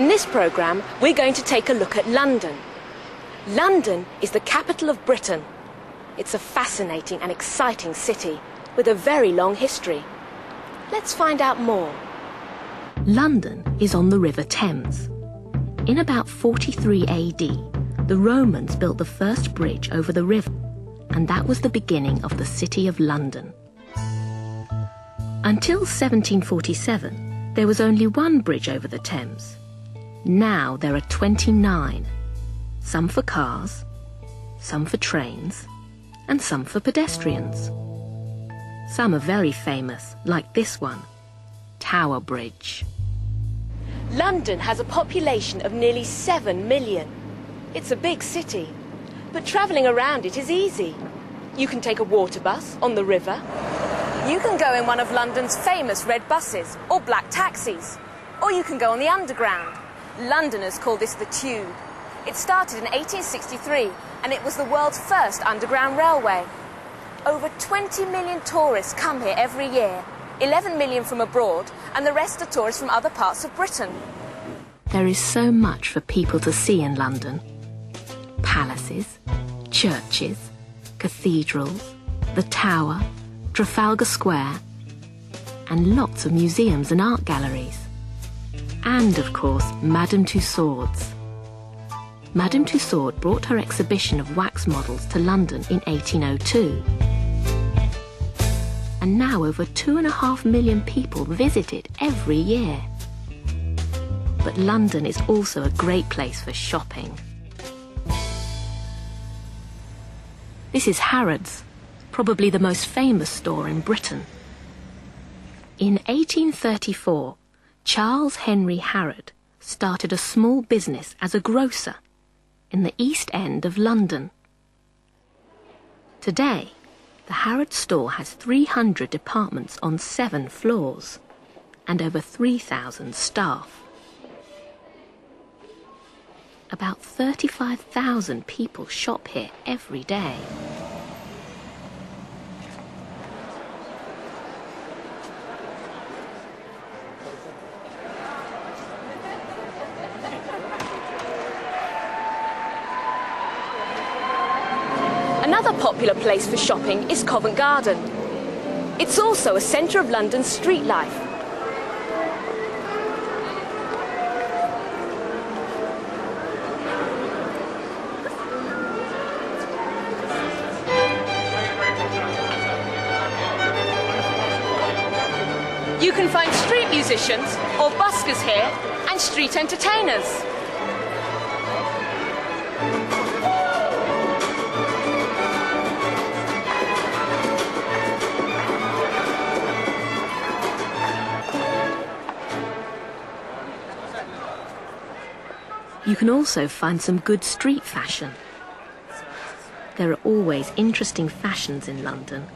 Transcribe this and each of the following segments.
In this programme, we're going to take a look at London. London is the capital of Britain. It's a fascinating and exciting city with a very long history. Let's find out more. London is on the River Thames. In about 43 AD, the Romans built the first bridge over the river, and that was the beginning of the City of London. Until 1747, there was only one bridge over the Thames. Now there are 29, some for cars, some for trains, and some for pedestrians. Some are very famous, like this one, Tower Bridge. London has a population of nearly 7 million. It's a big city, but travelling around it is easy. You can take a water bus on the river. You can go in one of London's famous red buses or black taxis. Or you can go on the Underground. Londoners call this the Tube. It started in 1863 and it was the world's first underground railway. Over 20 million tourists come here every year, 11 million from abroad, and the rest are tourists from other parts of Britain. There is so much for people to see in London. Palaces, churches, cathedrals, the Tower, Trafalgar Square, and lots of museums and art galleries. And, of course, Madame Tussauds. Madame Tussauds brought her exhibition of wax models to London in 1802. And now over 2.5 million people visit it every year. But London is also a great place for shopping. This is Harrods, probably the most famous store in Britain. In 1834, Charles Henry Harrod started a small business as a grocer in the East End of London. Today, the Harrods store has 300 departments on 7 floors and over 3,000 staff. About 35,000 people shop here every day. Another popular place for shopping is Covent Garden. It's also a centre of London's street life. You can find street musicians or buskers here and street entertainers. You can also find some good street fashion. There are always interesting fashions in London.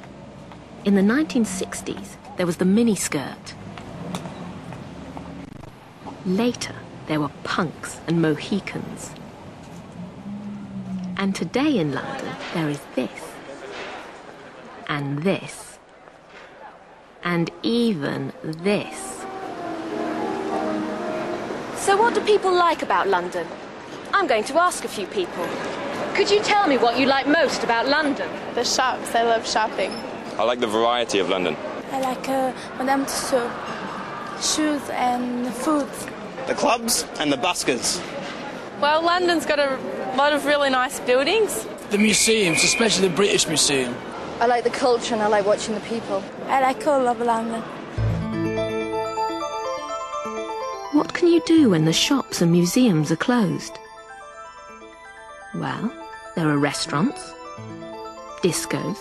In the 1960s, there was the miniskirt. Later, there were punks and Mohicans. And today in London, there is this, and this, and even this. So what do people like about London? I'm going to ask a few people. Could you tell me what you like most about London? The shops. I love shopping. I like the variety of London. I like Madame Tussauds, shoes and food. The clubs and the buskers. Well, London's got a lot of really nice buildings. The museums, especially the British Museum. I like the culture and I like watching the people. I like all of London. What can you do when the shops and museums are closed? Well, there are restaurants, discos,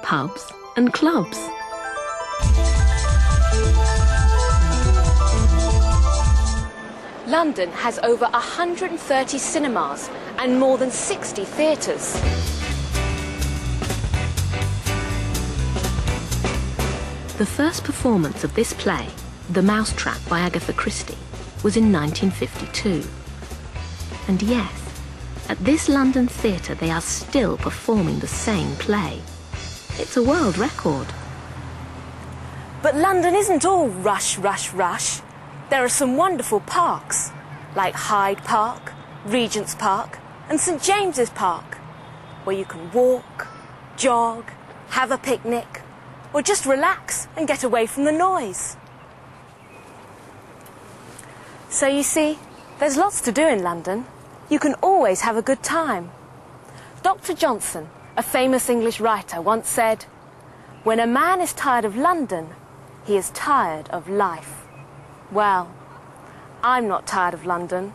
pubs and clubs. London has over 130 cinemas and more than 60 theatres. The first performance of this play, The Mousetrap by Agatha Christie, was in 1952. And yes, at this London theatre they are still performing the same play. It's a world record. But London isn't all rush, rush, rush. There are some wonderful parks, like Hyde Park, Regent's Park and St James's Park, where you can walk, jog, have a picnic, or just relax and get away from the noise. So you see, there's lots to do in London. You can always have a good time. Dr. Johnson, a famous English writer, once said, "When a man is tired of London, he is tired of life." Well, I'm not tired of London.